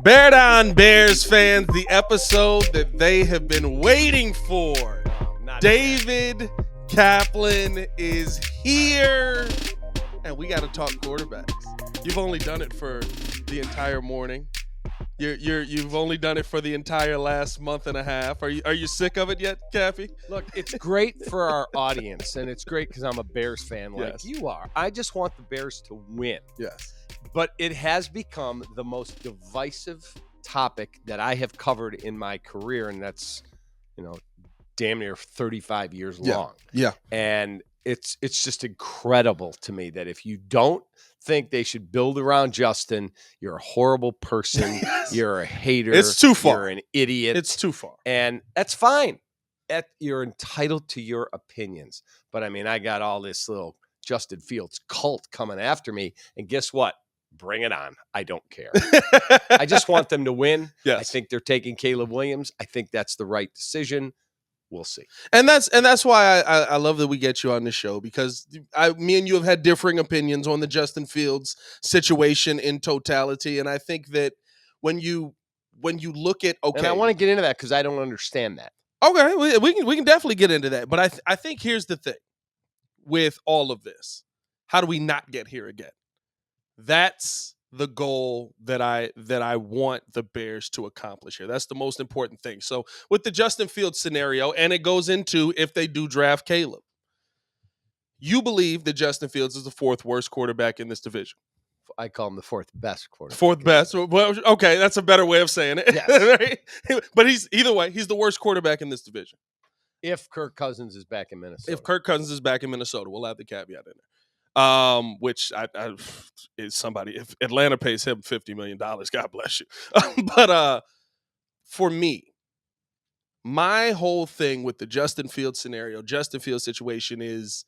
Bear down, Bears fans, the episode that they have been waiting for. David Kaplan is here, and we got to talk quarterbacks. You've only done it for the entire morning. You've only done it for the entire last month and a half. Are you sick of it yet, Cappy? Look, it's great for our audience, and it's great because I'm a Bears fan like Yes. you are. I just want the Bears to win. Yes. But it has become the most divisive topic that I have covered in my career, and that's, damn near 35 years long. Yeah. And it's just incredible to me that if you don't think they should build around Justin, you're a horrible person. Yes. You're a hater. It's too far. You're an idiot. It's too far. And that's fine. You're entitled to your opinions. But, I got all this little Justin Fields cult coming after me. And guess what? Bring it on. I don't care. I just want them to win. Yes. I think they're taking Caleb Williams. I think that's the right decision. We'll see. And that's why I love that we get you on the show, because me and you have had differing opinions on the Justin Fields situation in totality. And I think that when you look at, okay. And I want to get into that because I don't understand that. Okay, we can definitely get into that. But I think here's the thing with all of this. How do we not get here again? That's the goal that I want the Bears to accomplish here. That's the most important thing. So with the Justin Fields scenario, and it goes into if they do draft Caleb, you believe that Justin Fields is the fourth worst quarterback in this division. I call him the fourth best quarterback. Fourth best. Well, okay, that's a better way of saying it. Yes. Right? But he's the worst quarterback in this division. If Kirk Cousins is back in Minnesota. If Kirk Cousins is back in Minnesota, we'll have the caveat in there. Which I is somebody. If Atlanta pays him $50 million, God bless you. But for me, my whole thing with the Justin Fields scenario, Justin Fields situation is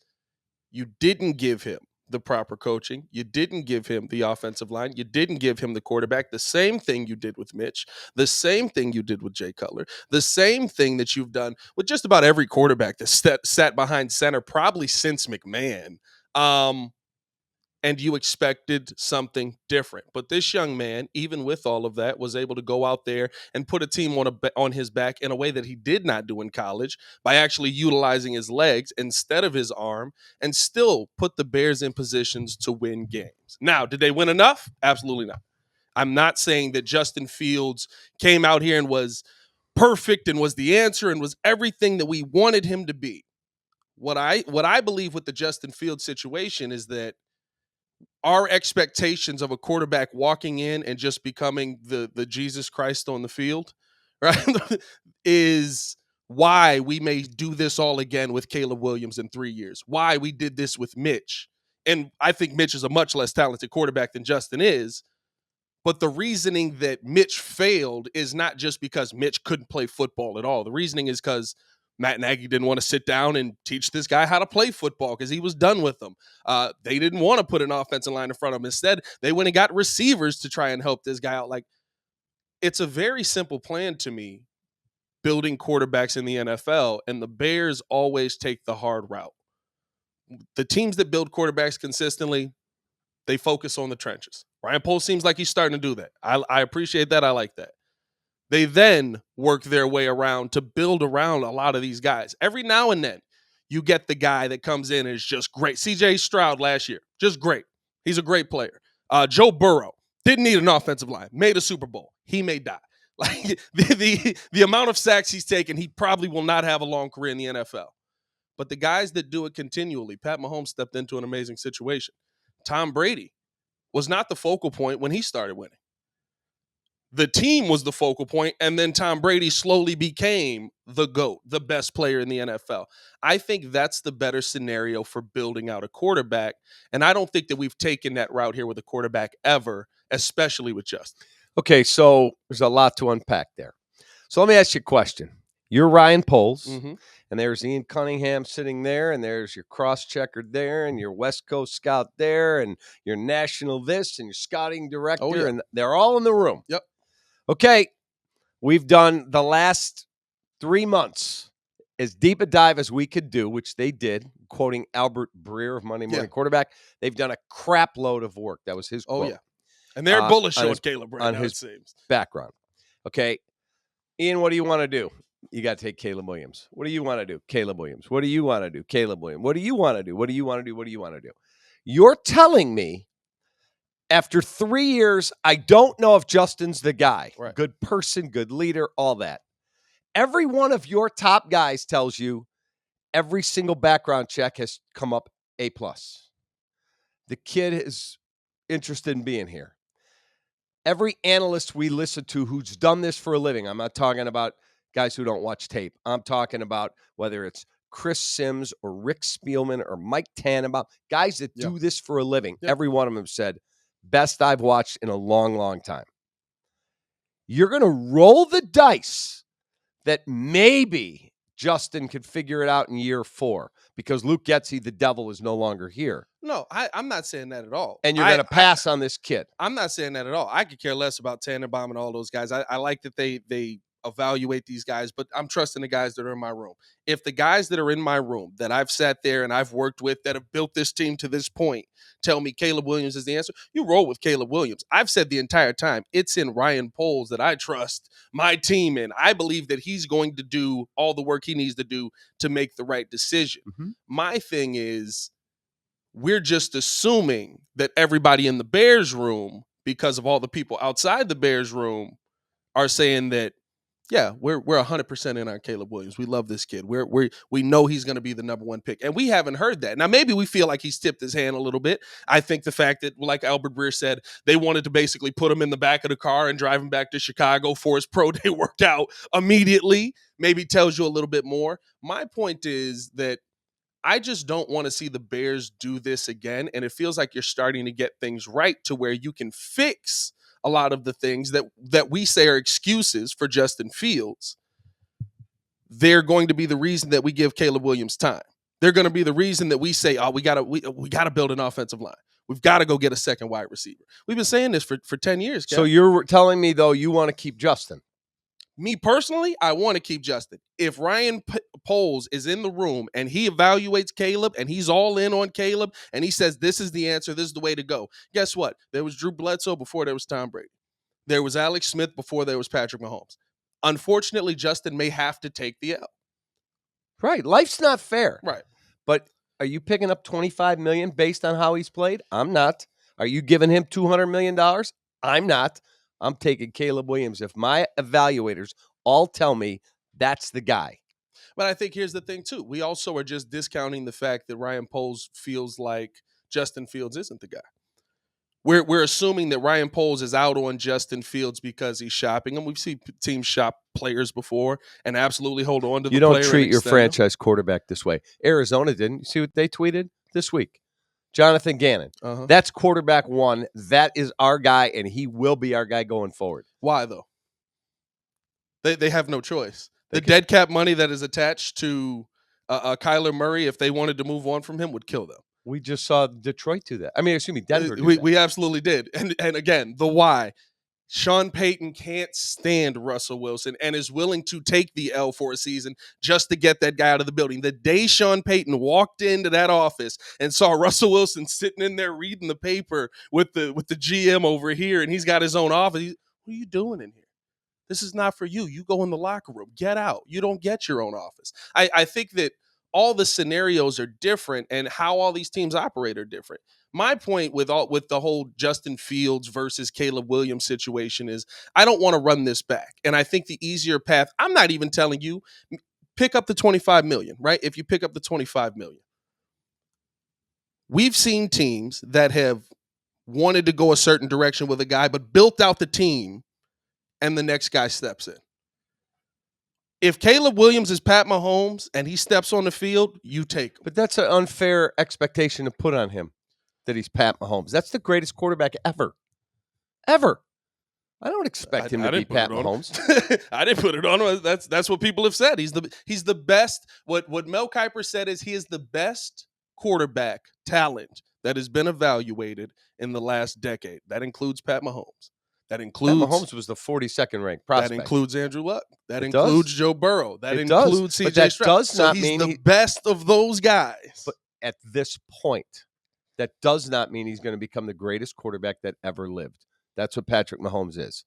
you didn't give him the proper coaching. You didn't give him the offensive line. You didn't give him the quarterback. The same thing you did with Mitch. The same thing you did with Jay Cutler. The same thing that you've done with just about every quarterback that sat behind center probably since McMahon. And you expected something different. But this young man, even with all of that, was able to go out there and put a team on his back in a way that he did not do in college by actually utilizing his legs instead of his arm, and still put the Bears in positions to win games. Now, did they win enough? Absolutely not. I'm not saying that Justin Fields came out here and was perfect and was the answer and was everything that we wanted him to be. What I believe with the Justin Fields situation is that our expectations of a quarterback walking in and just becoming the Jesus Christ on the field, right, is why we may do this all again with Caleb Williams in 3 years. Why we did this with Mitch. And I think Mitch is a much less talented quarterback than Justin is. But the reasoning that Mitch failed is not just because Mitch couldn't play football at all. The reasoning is because Matt Nagy didn't want to sit down and teach this guy how to play football because he was done with them. They didn't want to put an offensive line in front of him. Instead, they went and got receivers to try and help this guy out. Like, it's a very simple plan to me, building quarterbacks in the NFL, and the Bears always take the hard route. The teams that build quarterbacks consistently, they focus on the trenches. Ryan Poles seems like he's starting to do that. I appreciate that. I like that. They then work their way around to build around a lot of these guys. Every now and then, you get the guy that comes in and is just great. C.J. Stroud last year, just great. He's a great player. Joe Burrow didn't need an offensive line. Made a Super Bowl. He may die. Like the amount of sacks he's taken, he probably will not have a long career in the NFL. But the guys that do it continually, Pat Mahomes stepped into an amazing situation. Tom Brady was not the focal point when he started winning. The team was the focal point, and then Tom Brady slowly became the GOAT, the best player in the NFL. I think that's the better scenario for building out a quarterback, and I don't think that we've taken that route here with a quarterback ever, especially with Justin. Okay, so there's a lot to unpack there. So let me ask you a question. You're Ryan Poles, and there's Ian Cunningham sitting there, and there's your cross-checker there, and your West Coast scout there, and your national this, and your scouting director, and they're all in the room. Yep. Okay, we've done the last 3 months as deep a dive as we could do, which they did, quoting Albert Breer of Monday Morning Quarterback. They've done a crap load of work. That was his quote. Yeah. And they're bullish on his, Caleb right on now, his it seems. background. Okay, Ian, what do you want to do? You got to take Caleb Williams. What do you want to do? Caleb Williams. What do you want to do? Caleb Williams. What do you want to do? What do you want to do? What do you want to do? You're telling me after 3 years, I don't know if Justin's the guy. Right. Good person, good leader, all that. Every one of your top guys tells you every single background check has come up A+. The kid is interested in being here. Every analyst we listen to who's done this for a living, I'm not talking about guys who don't watch tape. I'm talking about whether it's Chris Sims or Rick Spielman or Mike Tannenbaum, guys that do this for a living. Every one of them said, best I've watched in a long, long time. You're going to roll the dice that maybe Justin could figure it out in year 4 because Luke Getsy, the devil, is no longer here. No, I'm not saying that at all. And you're going to pass on this kid. I'm not saying that at all. I could care less about Tannenbaum and all those guys. I like that they evaluate these guys, but I'm trusting the guys that are in my room. If the guys that are in my room that I've sat there and I've worked with that have built this team to this point tell me Caleb Williams is the answer, you roll with Caleb Williams. I've said the entire time, it's in Ryan Poles that I trust my team in. I believe that he's going to do all the work he needs to do to make the right decision. Mm-hmm. My thing is, we're just assuming that everybody in the Bears room, because of all the people outside the Bears room, are saying that, yeah, we're 100% in on Caleb Williams. We love this kid. We know he's going to be the number 1 pick. And we haven't heard that. Now, maybe we feel like he's tipped his hand a little bit. I think the fact that, like Albert Breer said, they wanted to basically put him in the back of the car and drive him back to Chicago for his pro day workout immediately maybe tells you a little bit more. My point is that I just don't want to see the Bears do this again. And it feels like you're starting to get things right to where you can fix a lot of the things that we say are excuses for Justin Fields. They're going to be the reason that we give Caleb Williams time. They're going to be the reason that we say, oh, we gotta build an offensive line. We've got to go get a second wide receiver. We've been saying this for 10 years. Kev. So you're telling me, though, you want to keep Justin? Me personally, I want to keep Justin. If Ryan Poles is in the room and he evaluates Caleb and he's all in on Caleb and he says, this is the answer, this is the way to go. Guess what? There was Drew Bledsoe before there was Tom Brady. There was Alex Smith before there was Patrick Mahomes. Unfortunately, Justin may have to take the L. Right. Life's not fair. Right. But are you picking up $25 million based on how he's played? I'm not. Are you giving him $200 million? I'm not. I'm taking Caleb Williams if my evaluators all tell me that's the guy. But I think here's the thing, too. We also are just discounting the fact that Ryan Poles feels like Justin Fields isn't the guy. We're assuming that Ryan Poles is out on Justin Fields because he's shopping him. We've seen teams shop players before and absolutely hold on to the player. You don't treat your franchise quarterback this way. Arizona didn't. You see what they tweeted this week? Jonathan Gannon. Uh-huh. That's quarterback 1. That is our guy, and he will be our guy going forward. Why, though? They have no choice. The dead cap money that is attached to Kyler Murray, if they wanted to move on from him, would kill them. We just saw Detroit do that. I mean, excuse me, Denver do that. We we absolutely did. And again, the why. Sean Payton can't stand Russell Wilson and is willing to take the L for a season just to get that guy out of the building. The day Sean Payton walked into that office and saw Russell Wilson sitting in there reading the paper with the GM over here, and he's got his own office, what are you doing in here? This is not for you. You go in the locker room. Get out. You don't get your own office. I think that all the scenarios are different and how all these teams operate are different. My point with the whole Justin Fields versus Caleb Williams situation is I don't want to run this back. And I think the easier path, I'm not even telling you, pick up the $25 million, right? If you pick up the $25 million. We've seen teams that have wanted to go a certain direction with a guy, but built out the team and the next guy steps in. If Caleb Williams is Pat Mahomes and he steps on the field, you take him. But that's an unfair expectation to put on him. That he's Pat Mahomes. That's the greatest quarterback ever. Ever. I don't expect him to be Pat Mahomes. I didn't put it on him. That's what people have said. He's the best. What Mel Kiper said is he is the best quarterback talent that has been evaluated in the last decade. That includes Pat Mahomes. That includes Pat Mahomes was the 42nd ranked prospect. That includes Andrew Luck. That includes Joe Burrow. That includes CJ Stroud. Does not mean he's the best of those guys. But at this point, that does not mean he's going to become the greatest quarterback that ever lived. That's what Patrick Mahomes is.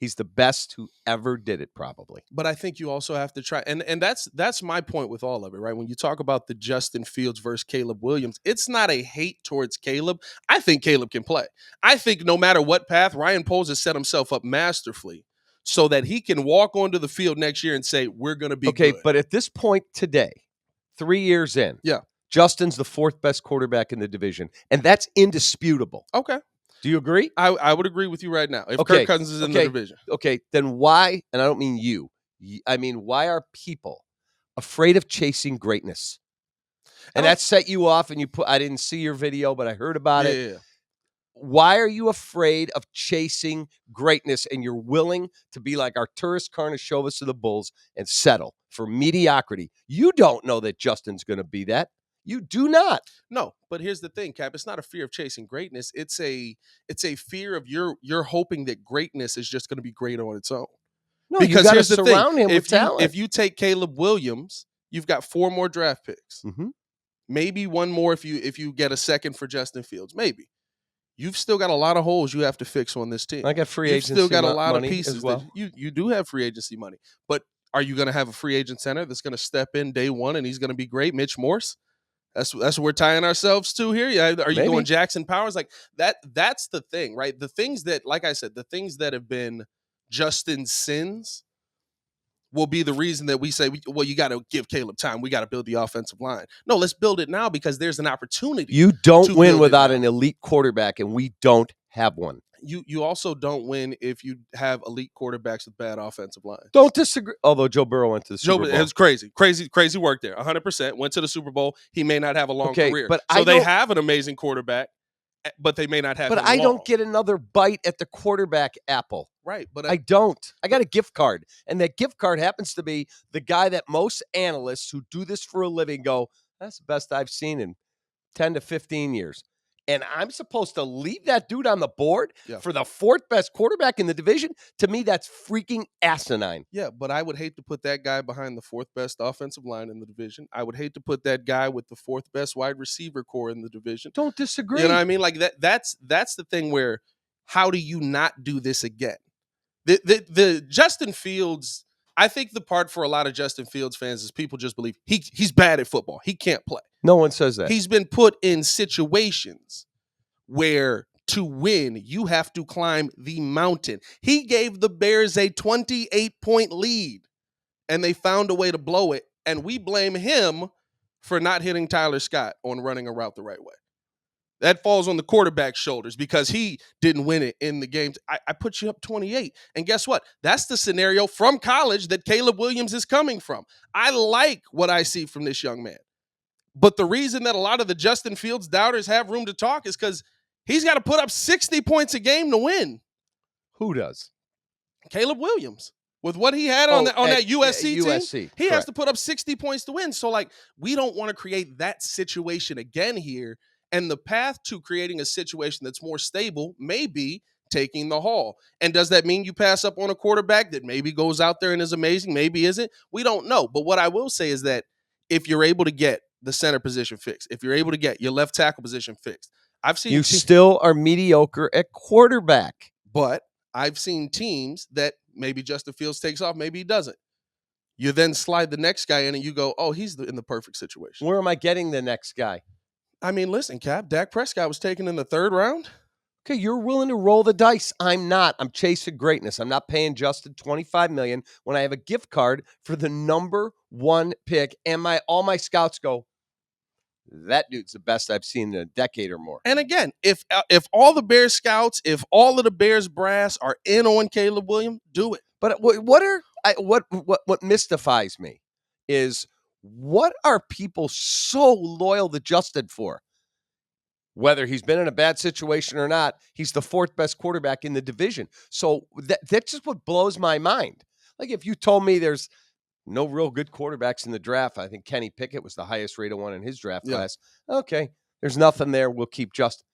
He's the best who ever did it, probably. But I think you also have to try, and that's my point with all of it, right? When you talk about the Justin Fields versus Caleb Williams, it's not a hate towards Caleb. I think Caleb can play. I think no matter what path, Ryan Poles has set himself up masterfully so that he can walk onto the field next year and say, we're going to be good. But at this point today, 3 years in, Justin's the fourth best quarterback in the division, and that's indisputable. Okay. Do you agree? I would agree with you right now. If Kirk Cousins is in the division. Okay, then why, and I don't mean you, I mean, why are people afraid of chasing greatness? And that set you off, and I didn't see your video, but I heard about it. Yeah. Why are you afraid of chasing greatness, and you're willing to be like Arturas Karnisovas of the Bulls and settle for mediocrity? You don't know that Justin's going to be that. You do not. No, but here's the thing, Cap. It's not a fear of chasing greatness. It's a fear of you're hoping that greatness is just going to be great on its own. No, because here's the thing: him with talent. If you take Caleb Williams, you've got 4 more draft picks. Mm-hmm. Maybe 1 more if you get a second for Justin Fields. Maybe. You've still got a lot of holes you have to fix on this team. I got free agency. You've still got a lot of pieces as well. You do have free agency money, but are you going to have a free agent center that's going to step in day one and he's going to be great? Mitch Morse. That's what we're tying ourselves to here. Yeah, are you going Jackson Powers like that? That's the thing, right? The things that, like I said, the things that have been Justin's sins will be the reason that we say, well, you got to give Caleb time. We got to build the offensive line. No, let's build it now because there's an opportunity. You don't win without an elite quarterback, and we don't have one. You also don't win if you have elite quarterbacks with bad offensive lines. Don't disagree. Although Joe Burrow went to the Super Bowl. It was crazy work there. 100% went to the Super Bowl. He may not have a long career. But they have an amazing quarterback, but they may not have. But I don't get another bite at the quarterback apple. Right, but I don't. I got a gift card, and that gift card happens to be the guy that most analysts who do this for a living go, that's the best I've seen in 10 to 15 years. And I'm supposed to leave that dude on the board for the 4th best quarterback in the division? To me, that's freaking asinine. Yeah, but I would hate to put that guy behind the 4th best offensive line in the division. I would hate to put that guy with the 4th best wide receiver core in the division. Don't disagree. You know what I mean? Like that's the thing where how do you not do this again? The Justin Fields, I think the part for a lot of Justin Fields fans is people just believe he's bad at football. He can't play. No one says that. He's been put in situations where to win, you have to climb the mountain. He gave the Bears a 28-point lead, and they found a way to blow it, and we blame him for not hitting Tyler Scott on running a route the right way. That falls on the quarterback's shoulders because he didn't win it in the games. I put you up 28. And guess what? That's the scenario from college that Caleb Williams is coming from. I like what I see from this young man. But the reason that a lot of the Justin Fields doubters have room to talk is because he's got to put up 60 points a game to win. Who does? Caleb Williams. With what he had on that USC team, he has to put up 60 points to win. So, like, we don't want to create that situation again here. And the path to creating a situation that's more stable may be taking the haul. And does that mean you pass up on a quarterback that maybe goes out there and is amazing, maybe isn't? We don't know. But what I will say is that if you're able to get the center position fixed, if you're able to get your left tackle position fixed, I've seen you still are mediocre at quarterback. But I've seen teams that maybe Justin Fields takes off, maybe he doesn't. You then slide the next guy in and you go, oh, he's in the perfect situation. Where am I getting the next guy? I mean, listen, Cap, Dak Prescott was taken in the 3rd round. Okay, you're willing to roll the dice. I'm not. I'm chasing greatness. I'm not paying Justin $25 million when I have a gift card for the number 1 pick, and all my scouts go, that dude's the best I've seen in a decade or more. And again, if all the Bears scouts, if all of the Bears brass are in on Caleb Williams, do it. But what mystifies me is, what are people so loyal to Justin for? Whether he's been in a bad situation or not, he's the 4th best quarterback in the division. So that's just what blows my mind. Like, if you told me there's no real good quarterbacks in the draft, I think Kenny Pickett was the highest rated one in his draft class. Okay, there's nothing there. We'll keep Justin.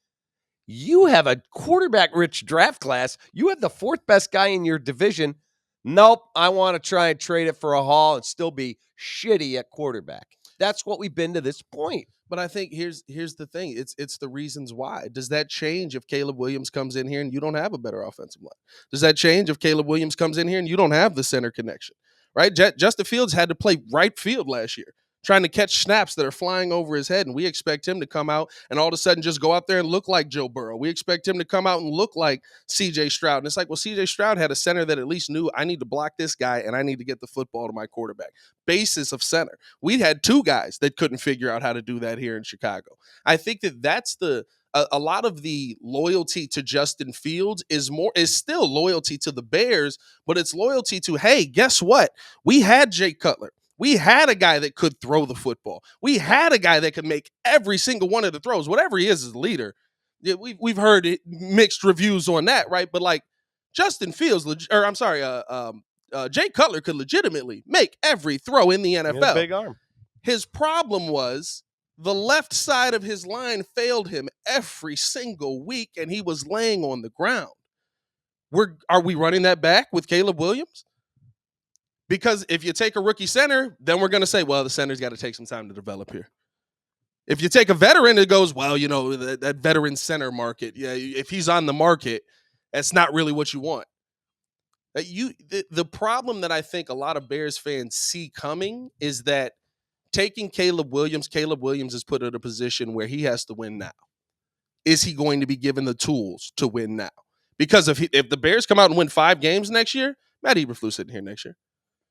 You have a quarterback-rich draft class. You have the 4th best guy in your division. Nope, I want to try and trade it for a haul and still be shitty at quarterback. That's what we've been to this point. But I think here's the thing. It's the reasons why. Does that change if Caleb Williams comes in here and you don't have a better offensive line? Does that change if Caleb Williams comes in here and you don't have the center connection? Right? Justin Fields had to play right field last year, trying to catch snaps that are flying over his head, and we expect him to come out and all of a sudden just go out there and look like Joe Burrow. We expect him to come out and look like C.J. Stroud. And it's like, well, C.J. Stroud had a center that at least knew I need to block this guy and I need to get the football to my quarterback. Basis of center. We had two guys that couldn't figure out how to do that here in Chicago. I think that's a lot of the loyalty to Justin Fields is still loyalty to the Bears, but it's loyalty to, hey, guess what? We had Jay Cutler. We had a guy that could throw the football. We had a guy that could make every single one of the throws. Whatever he is as a leader, we've heard mixed reviews on that, right? But like Justin Fields, Jay Cutler could legitimately make every throw in the NFL. Big arm. His problem was the left side of his line failed him every single week, and he was laying on the ground. Are we running that back with Caleb Williams? Because if you take a rookie center, then we're going to say, well, the center's got to take some time to develop here. If you take a veteran, it goes, well, that veteran center market, yeah, if he's on the market, that's not really what you want. The problem that I think a lot of Bears fans see coming is that taking Caleb Williams is put in a position where he has to win now. Is he going to be given the tools to win now? Because if the Bears come out and win 5 games next year, Matt Eberflus sitting here next year.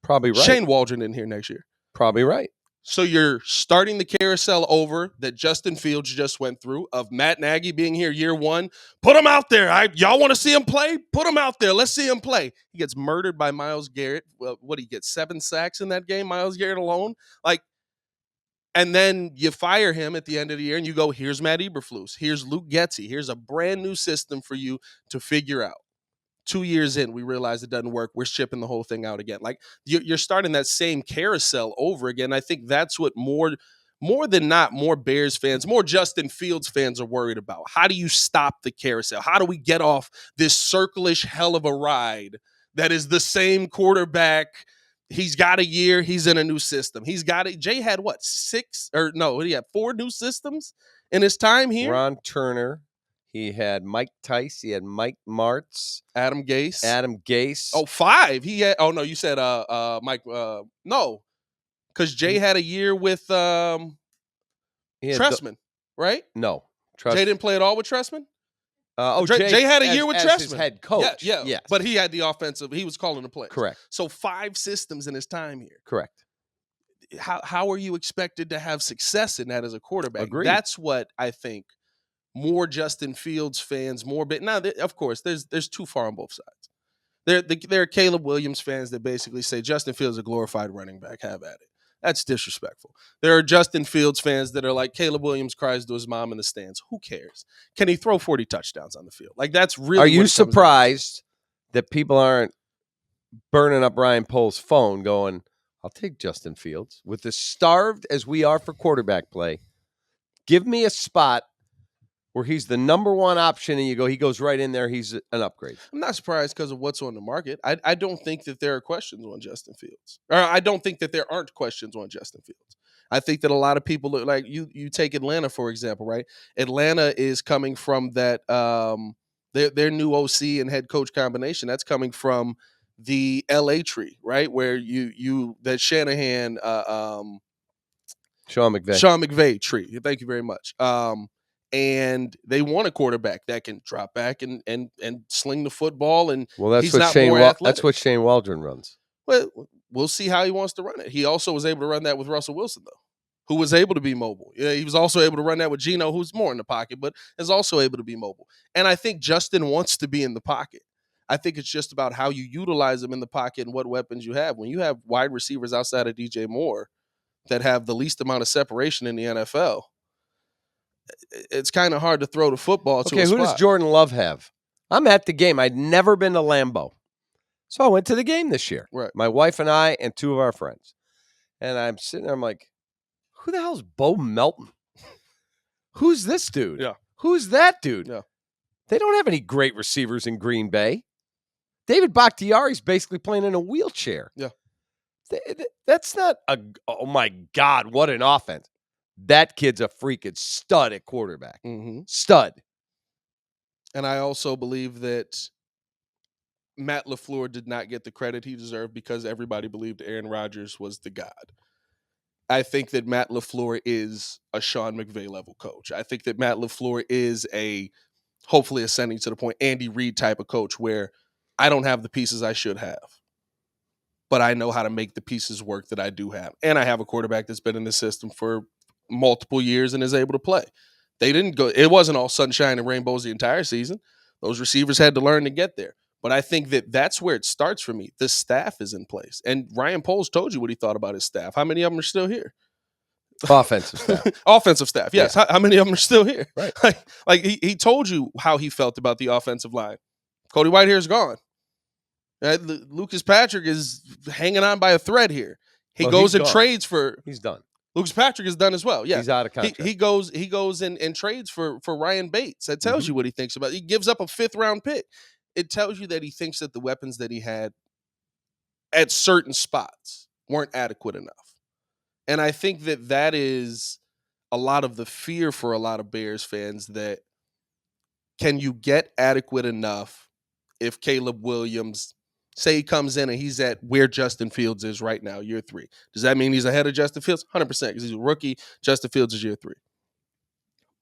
Probably right. Shane Waldron in here next year. Probably right. So you're starting the carousel over that Justin Fields just went through of Matt Nagy being here year 1. Put him out there. Y'all want to see him play? Put him out there. Let's see him play. He gets murdered by Myles Garrett. Well, what did he get? 7 sacks in that game, Myles Garrett alone? And then you fire him at the end of the year and you go, here's Matt Eberflus. Here's Luke Getsy. Here's a brand new system for you to figure out. 2 years in, we realize it doesn't work. We're shipping the whole thing out again. Like you're starting that same carousel over again. I think that's what more than not, more Bears fans, more Justin Fields fans are worried about. How do you stop the carousel? How do we get off this circle-ish hell of a ride that is the same quarterback? He's got a year. He's in a new system. Jay had what, 4 new systems in his time here? Ron Turner. He had Mike Tice. He had Mike Martz. Adam Gase. Oh, 5. He had. Oh no, you said Mike. No, because Jay had a year with Trestman, right? No, Jay didn't play at all with Trestman. Jay had a year with Trestman, his head coach. Yeah. Yes. But he had the offensive. He was calling the plays. Correct. So 5 systems in his time here. Correct. How are you expected to have success in that as a quarterback? Agreed. That's what I think. More Justin Fields fans, of course, there's too far on both sides. There are Caleb Williams fans that basically say Justin Fields is a glorified running back. Have at it. That's disrespectful. There are Justin Fields fans that are like, Caleb Williams cries to his mom in the stands. Who cares? Can he throw 40 touchdowns on the field? Like, that's really. Are you surprised that people aren't burning up Ryan Pohl's phone going, I'll take Justin Fields? With as starved as we are for quarterback play, give me a spot where he's the number 1 option and he goes right in there, he's an upgrade. I'm not surprised because of what's on the market. I don't think that there are questions on Justin Fields. Or I don't think that there aren't questions on Justin Fields. I think that a lot of people look like you take Atlanta, for example, right? Atlanta is coming from that their new OC and head coach combination. That's coming from the LA tree, right? Where that Shanahan Sean McVay tree. Thank you very much. And they want a quarterback that can drop back and sling the football. And that's what Shane Waldron runs. Well, we'll see how he wants to run it. He also was able to run that with Russell Wilson, though, who was able to be mobile. Yeah, he was also able to run that with Geno, who's more in the pocket, but is also able to be mobile. And I think Justin wants to be in the pocket. I think it's just about how you utilize him in the pocket and what weapons you have. When you have wide receivers outside of DJ Moore that have the least amount of separation in the NFL, it's kind of hard to throw the football to a spot. Who does Jordan Love have? I'm at the game. I'd never been to Lambeau. So I went to the game this year. Right. My wife and I and 2 of our friends. And I'm sitting there, I'm like, who the hell's Bo Melton? Who's this dude? Yeah. Who's that dude? Yeah. They don't have any great receivers in Green Bay. David Bakhtiari's basically playing in a wheelchair. Yeah. That's not oh my God, what an offense. That kid's a freaking stud at quarterback. Mm-hmm. Stud. And I also believe that Matt LaFleur did not get the credit he deserved because everybody believed Aaron Rodgers was the god. I think that Matt LaFleur is a Sean McVay level coach. I think that Matt LaFleur is hopefully ascending to the point, Andy Reid type of coach where I don't have the pieces I should have, but I know how to make the pieces work that I do have. And I have a quarterback that's been in the system for multiple years and is able to play. It wasn't all sunshine and rainbows the entire season. Those receivers had to learn to get there. But I think that that's where it starts for me. The staff is in place. And Ryan Poles told you what he thought about his staff. How many of them are still here? Offensive staff. Offensive staff, yes. Yeah. How many of them are still here? Right. Like he told you how he felt about the offensive line. Cody Whitehair's gone. Lucas Patrick is hanging on by a thread here. He goes and trades for. He's done. Lucas Patrick is done as well. Yeah, he's out of contract. He goes and trades for Ryan Bates. That tells you what he thinks about it. He gives up a 5th round pick. It tells you that he thinks that the weapons that he had at certain spots weren't adequate enough. And I think that is a lot of the fear for a lot of Bears fans, that can you get adequate enough if Caleb Williams, say he comes in and he's at where Justin Fields is right now, year 3. Does that mean he's ahead of Justin Fields? 100%, because he's a rookie. Justin Fields is year 3.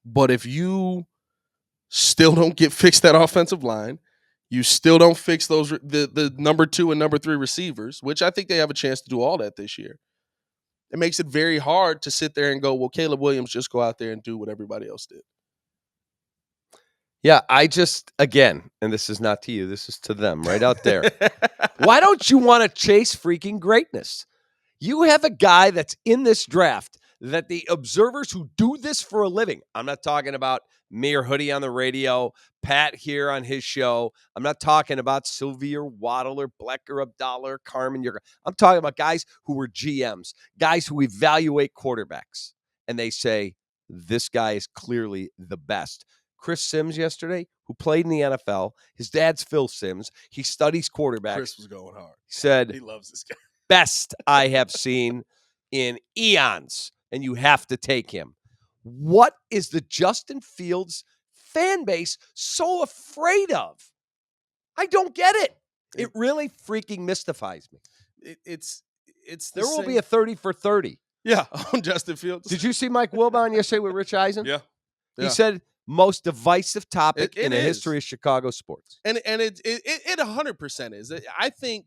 But if you still don't get fixed that offensive line, you still don't fix those the number 2 and number 3 receivers, which I think they have a chance to do all that this year. It makes it very hard to sit there and go, well, Caleb Williams just go out there and do what everybody else did. Yeah, again, and this is not to you, this is to them right out there. Why don't you want to chase freaking greatness? You have a guy that's in this draft that the observers who do this for a living, I'm not talking about me or Hoodie on the radio, Pat here on his show. I'm not talking about Sylvia or Waddle or Bleck or Abdallah or Carmen. I'm talking about guys who were GMs, guys who evaluate quarterbacks. And they say, this guy is clearly the best. Chris Sims yesterday, who played in the NFL, his dad's Phil Sims. He studies quarterbacks. Chris was going hard. He said, he loves this guy. Best I have seen in eons, and you have to take him. What is the Justin Fields fan base so afraid of? I don't get it. It really freaking mystifies me. It's there will be a 30 for 30. Yeah, on Justin Fields. Did you see Mike Wilbon yesterday with Rich Eisen? Yeah. He said most divisive topic in the is. history of Chicago sports. And it 100% is. I think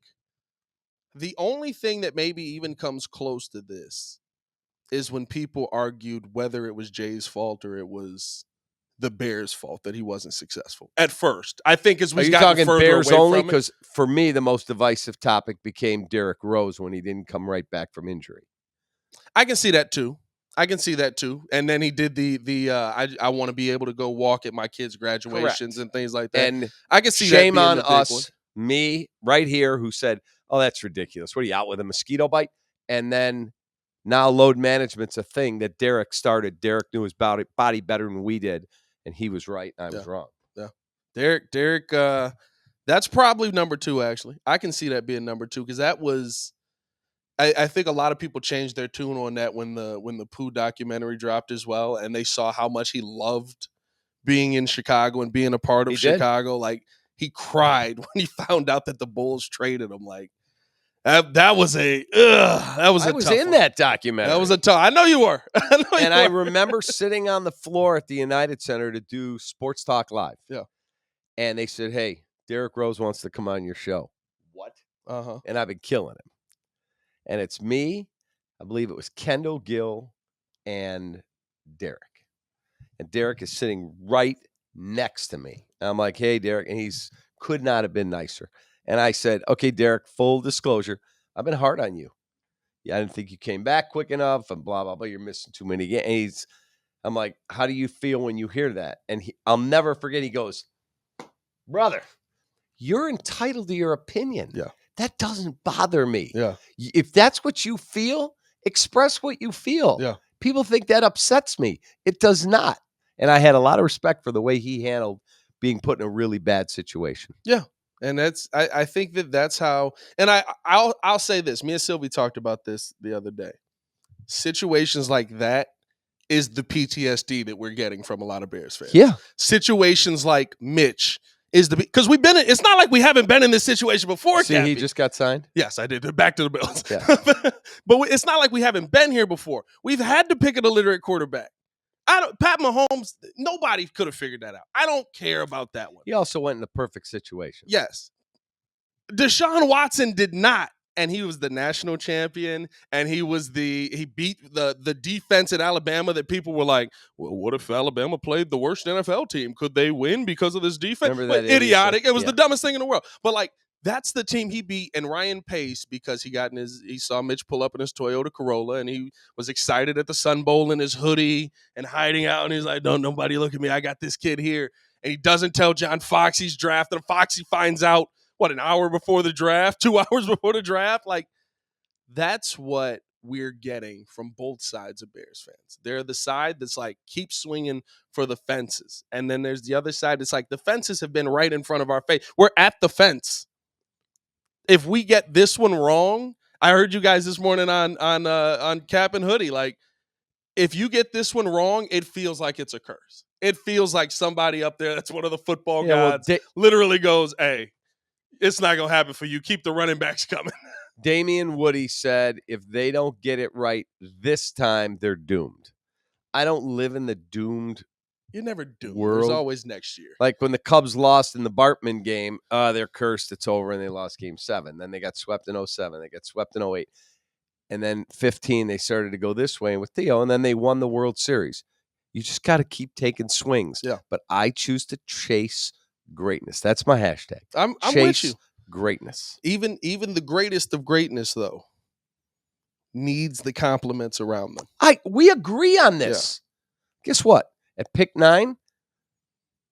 the only thing that maybe even comes close to this is when people argued whether it was Jay's fault or it was the Bears' fault that he wasn't successful at first. I think as we've gotten further Bears away only, from it, because for me the most divisive topic became Derrick Rose when he didn't come right back from injury. I can see that too. And then he did I want to be able to go walk at my kids' graduations and things like that. And I can see shame that on being the big us, one. Me right here, who said, "Oh, that's ridiculous. What are you out with a mosquito bite?" And then now load management's a thing that Derek started. Derek knew his body better than we did, and he was right, and I was wrong. Yeah, Derek. That's probably number 2. Actually, I can see that being number 2 because that was. I think a lot of people changed their tune on that when the Pooh documentary dropped as well, and they saw how much he loved being in Chicago and being a part of Chicago. Like, he cried when he found out that the Bulls traded him. Like, that was a I was in that documentary. That was a tough. I know you were. I remember sitting on the floor at the United Center to do Sports Talk Live. Yeah, and they said, "Hey, Derrick Rose wants to come on your show." What? And I've been killing him. And it's me, I believe it was Kendall Gill and Derek. And Derek is sitting right next to me. And I'm like, "Hey, Derek." And he's could not have been nicer. And I said, "Okay, Derek, full disclosure, I've been hard on you. Yeah, I didn't think you came back quick enough and blah, blah, blah. You're missing too many games." I'm like, "How do you feel when you hear that?" And I'll never forget. He goes, "Brother, you're entitled to your opinion. Yeah. That doesn't bother me. Yeah. If that's what you feel, express what you feel. Yeah. People think that upsets me. It does not." And I had a lot of respect for the way he handled being put in a really bad situation. Yeah. And I think that's how. And I'll say this. Me and Sylvie talked about this the other day. Situations like that is the PTSD that we're getting from a lot of Bears fans. Yeah. Situations like Mitch is because we've been. It's not like we haven't been in this situation before. See, he just got signed. Yes, I did. Back to the Bills. Yeah. But it's not like we haven't been here before. We've had to pick an illiterate quarterback. Pat Mahomes, nobody could have figured that out. I don't care about that one. He also went in the perfect situation. Yes. Deshaun Watson did not. And he was the national champion, and he beat the defense in Alabama that people were like, well, what if Alabama played the worst NFL team? Could they win because of this defense? Remember that idiotic. It was the dumbest thing in the world. But like, that's the team he beat. And Ryan Pace, because he saw Mitch pull up in his Toyota Corolla, and he was excited at the Sun Bowl in his hoodie and hiding out. And he's like, don't nobody look at me. I got this kid here. And he doesn't tell John Fox he's drafted. Foxy finds out, an hour before the draft, 2 hours before the draft? Like, that's what we're getting from both sides of Bears fans. They're the side that's like, keep swinging for the fences. And then there's the other side that's like, the fences have been right in front of our face. We're at the fence. If we get this one wrong, I heard you guys this morning on Cap and Hoodie, like, if you get this one wrong, it feels like it's a curse. It feels like somebody up there that's one of the football gods literally goes, hey, it's not going to happen for you. Keep the running backs coming. Damian Woody said if they don't get it right this time, they're doomed. I don't live in the doomed You're never doomed. world. There's always next year. Like when the Cubs lost in the Bartman game, they're cursed. It's over, and they lost Game 7. Then they got swept in 07. They got swept in 08. And then 15, they started to go this way with Theo, and then they won the World Series. You just got to keep taking swings. Yeah. But I choose to chase greatness. That's my hashtag. I'm with you. Greatness. Even the greatest of greatness, though, needs the compliments around them. We agree on this. Yeah. Guess what? At pick 9,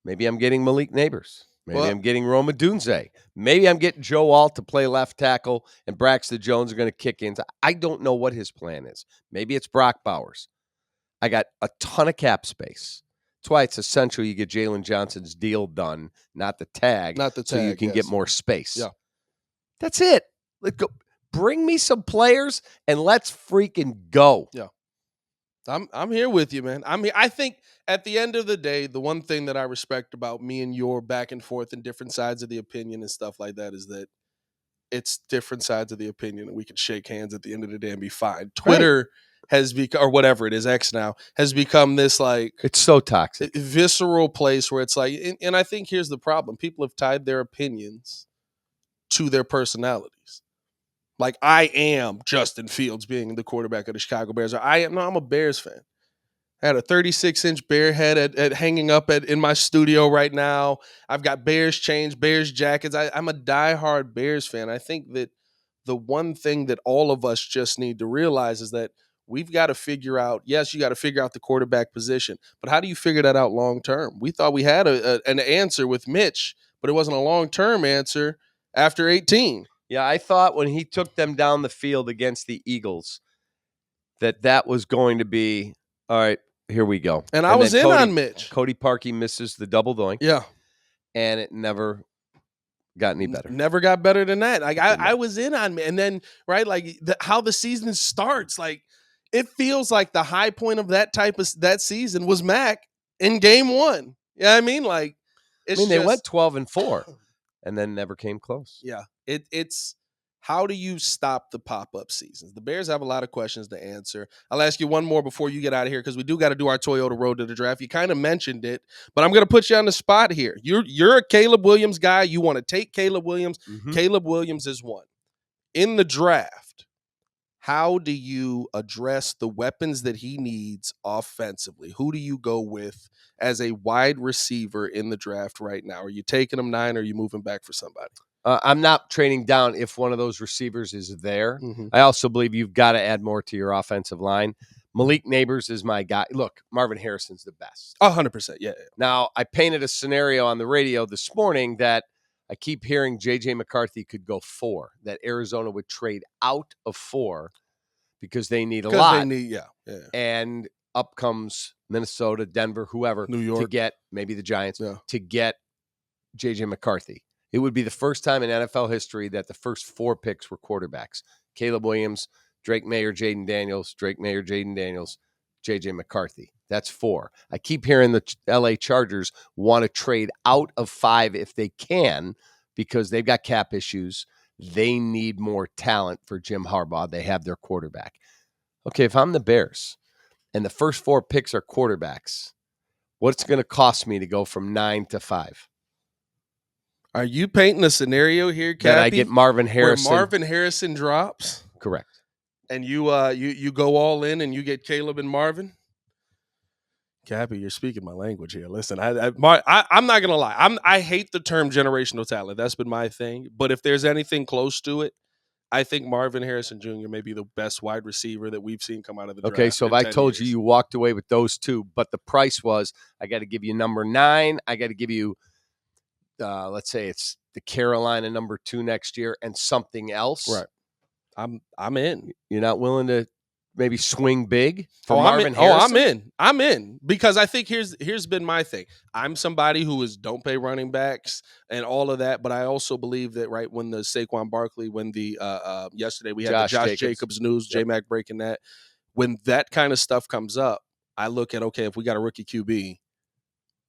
maybe I'm getting Malik Neighbors. Maybe I'm getting Roma Dunze. Maybe I'm getting Joe Alt to play left tackle, and Braxton Jones are going to kick in. I don't know what his plan is. Maybe it's Brock Bowers. I got a ton of cap space. That's why it's essential you get Jalen Johnson's deal done, not the tag. So you can get more space. Yeah. That's it. Let's go. Bring me some players and let's freaking go. Yeah. I'm here with you, man. I think at the end of the day, the one thing that I respect about me and your back and forth and different sides of the opinion and stuff like that is that it's different sides of the opinion, and we can shake hands at the end of the day and be fine. Twitter has become, or whatever it is, X now, has become this like, it's so toxic, visceral place where it's like, and I think here's the problem. People have tied their opinions to their personalities. Like, I am Justin Fields being the quarterback of the Chicago Bears. Or I'm a Bears fan. I had a 36-inch bear head at hanging up in my studio right now. I've got Bears chains, Bears jackets. I'm a diehard Bears fan. I think that the one thing that all of us just need to realize is that we've got to figure out, yes, you got to figure out the quarterback position, but how do you figure that out long term? We thought we had an answer with Mitch, but it wasn't a long-term answer after 18. Yeah, I thought when he took them down the field against the Eagles that was going to be, all right, here we go. And I was in on Mitch. Cody Parkey misses the double doink. Yeah. And it never got any better. Never got better than that. Like, I was in on, and then, right, like how the season starts, like, it feels like the high point of that season was Mac in game 1. Yeah, I mean, like, they went 12-4 and then never came close. Yeah. It's how do you stop the pop-up seasons? The Bears have a lot of questions to answer. I'll ask you one more before you get out of here, because we do got to do our Toyota Road to the Draft. You kind of mentioned it, but I'm going to put you on the spot here. You're a Caleb Williams guy. You want to take Caleb Williams. Mm-hmm. Caleb Williams is one. In the draft, how do you address the weapons that he needs offensively? Who do you go with as a wide receiver in the draft right now? Are you taking him 9, or are you moving back for somebody? I'm not trading down if one of those receivers is there. Mm-hmm. I also believe you've got to add more to your offensive line. Malik Neighbors is my guy. Look, Marvin Harrison's the best. 100%. Yeah. Now, I painted a scenario on the radio this morning that I keep hearing J.J. McCarthy could go 4, that Arizona would trade out of 4 because they need a lot. They need, yeah. And up comes Minnesota, Denver, whoever, New York, to get maybe the Giants to get J.J. McCarthy. It would be the first time in NFL history that the first 4 picks were quarterbacks. Caleb Williams, Drake Mayer, Jaden Daniels, JJ McCarthy. That's 4. I keep hearing the LA Chargers want to trade out of 5 if they can because they've got cap issues. They need more talent for Jim Harbaugh. They have their quarterback. Okay, if I'm the Bears and the first 4 picks are quarterbacks, what's going to cost me to go from 9 to 5? Are you painting a scenario here, Cappy? Then I get Marvin Harrison. Where Marvin Harrison drops? Correct. And you go all in and you get Caleb and Marvin? Cappy, you're speaking my language here. Listen, I'm not gonna lie. I hate the term generational talent. That's been my thing. But if there's anything close to it, I think Marvin Harrison Jr. may be the best wide receiver that we've seen come out of the draft. Okay, so if I told you walked away with those 2, but the price was I got to give you number 9, I got to give you, let's say it's the Carolina number 2 next year and something else. Right. I'm in. You're not willing to maybe swing big for Marvin Harrison? I'm in because I think here's been my thing. I'm somebody who don't pay running backs and all of that, but I also believe that when the Saquon Barkley, when the yesterday we had the Josh Jacobs news, J-Mac breaking that, when that kind of stuff comes up, I look at, okay, if we got a rookie QB,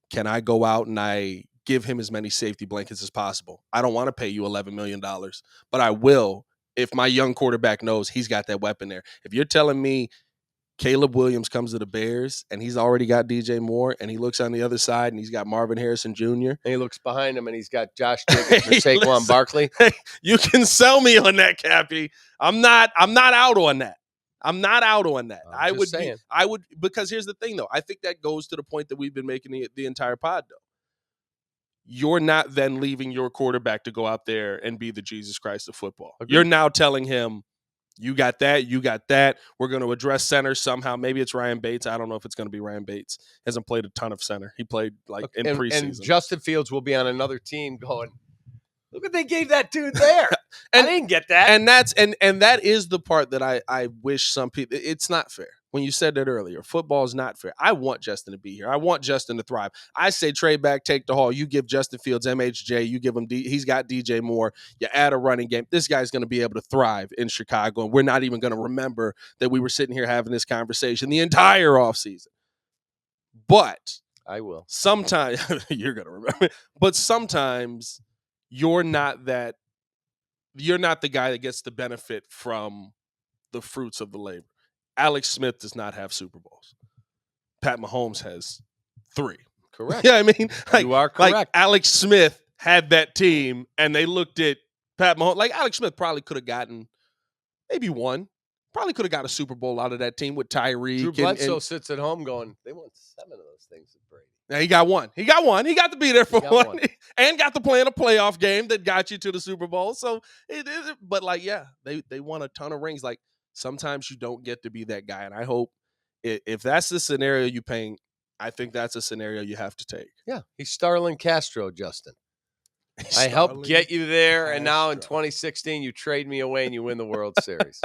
can I go out and I give him as many safety blankets as possible? I don't want to pay you $11 million, but I will if my young quarterback knows he's got that weapon there. If you're telling me Caleb Williams comes to the Bears and he's already got DJ Moore and he looks on the other side and he's got Marvin Harrison Jr. And he looks behind him and he's got Josh Jacobs or Saquon Barkley. Hey, you can sell me on that, Cappy. I'm not out on that. I would because here's the thing though. I think that goes to the point that we've been making the entire pod though. You're not then leaving your quarterback to go out there and be the Jesus Christ of football. Agreed. You're now telling him, you got that. We're going to address center somehow. Maybe it's Ryan Bates. I don't know if it's going to be Ryan Bates. Hasn't played a ton of center. He played in preseason. And Justin Fields will be on another team going, look what they gave that dude there. I didn't get that. And that is the part that I wish some people, it's not fair. When you said that earlier, football is not fair. I want Justin to be here. I want Justin to thrive. I say trade back, take the haul. You give Justin Fields MHJ. You give him he's got DJ Moore. You add a running game. This guy's going to be able to thrive in Chicago, and we're not even going to remember that we were sitting here having this conversation the entire offseason. But I will. Sometimes you're going to remember. But sometimes you're not the guy that gets the benefit from the fruits of the labor. Alex Smith does not have Super Bowls. Pat Mahomes has 3. Correct. Yeah, I mean, you are correct. Like Alex Smith had that team, and they looked at Pat Mahomes. Like Alex Smith probably could have gotten maybe 1. Probably could have got a Super Bowl out of that team with Tyreek. Drew Bledsoe sits at home going, they won 7 of those things with Brady. Now he got 1. He got to be there for one. And got to play in a playoff game that got you to the Super Bowl. So it is, but they won a ton of rings. Like, sometimes you don't get to be that guy. And I hope if that's the scenario you paint, I think that's a scenario you have to take. Yeah. He's Starlin Castro, Justin. I helped get you there. And now in 2016, you trade me away and you win the World Series.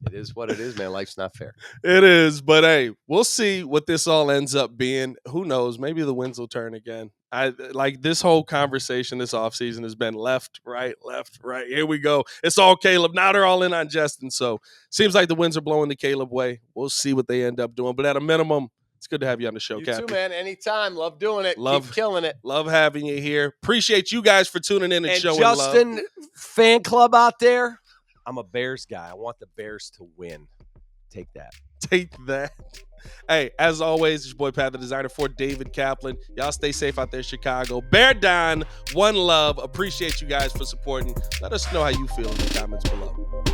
It is what it is, man. Life's not fair. It is. But hey, we'll see what this all ends up being. Who knows? Maybe the winds will turn again. This whole conversation this offseason has been left, right. Here we go. It's all Caleb. Now they're all in on Justin. So seems like the winds are blowing the Caleb way. We'll see what they end up doing. But at a minimum, it's good to have you on the show, Captain. You too, man. Anytime. Love doing it. Keep killing it. Love having you here. Appreciate you guys for tuning in and showing Justin, love. fan club out there, I'm a Bears guy. I want the Bears to win. Take that. Hey, as always, it's your boy Pat, the designer for David Kaplan. Y'all stay safe out there, Chicago. Bear down. One love. Appreciate you guys for supporting. Let us know how you feel in the comments below.